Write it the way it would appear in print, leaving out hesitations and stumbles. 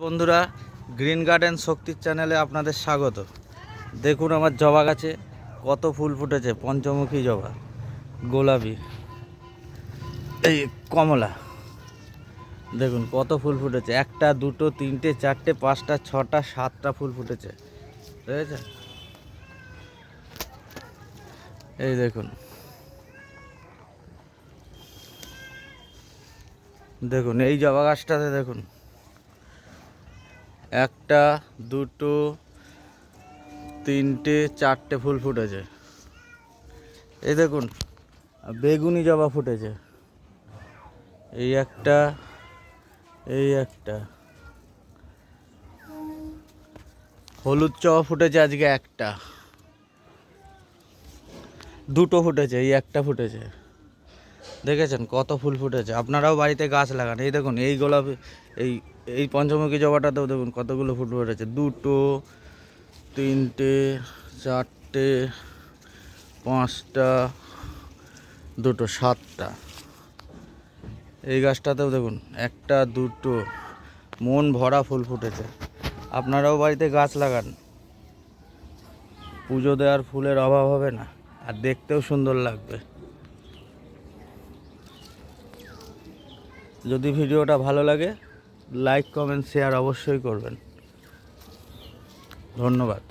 বন্ধুরা, green garden শক্তির চ্যানেলে আপনাদের স্বাগত। দেখুন আমার জবা গাছে কত ফুল ফুটেছে। পঞ্চমুখী জবা, গোলাপি, এই কমলা, দেখুন কত ফুল ফুটেছে। একটা, দুটো, তিনটে, চারটে, পাঁচটা, ছটা, সাতটা ফুল ফুটেছে, দেখেছেন? এই দেখুন, দেখুন এই জবা গাছটাতে দেখুন, একটা, দুটো, তিনটে, চারটে ফুল ফুটেছে। এই দেখুন বেগুনি জবা ফুটেছে, এই একটা, এই একটা। হলুদ জবা ফুটেছে আজকে একটা, দুটো ফুটেছে, এই একটা ফুটেছে। দেখেছেন কত ফুল ফুটেছে? আপনারাও বাড়িতে গাছ লাগান। এই দেখুন এই গোলাপি, এই এই পঞ্চমুখী জবাটাতেও দেখুন কতগুলো ফুল ফুটেছে। দুটো, তিনটে, চারটে, পাঁচটা, দুটো, সাতটা। এই গাছটাতেও দেখুন একটা, দুটো, মন ভরা ফুল ফুটেছে। আপনারাও বাড়িতে গাছ লাগান, পুজো দেওয়ার ফুলের অভাব হবে না, আর দেখতেও সুন্দর লাগবে। যদি ভিডিওটা ভালো লাগে, লাইক, কমেন্ট, শেয়ার অবশ্যই করবেন। ধন্যবাদ।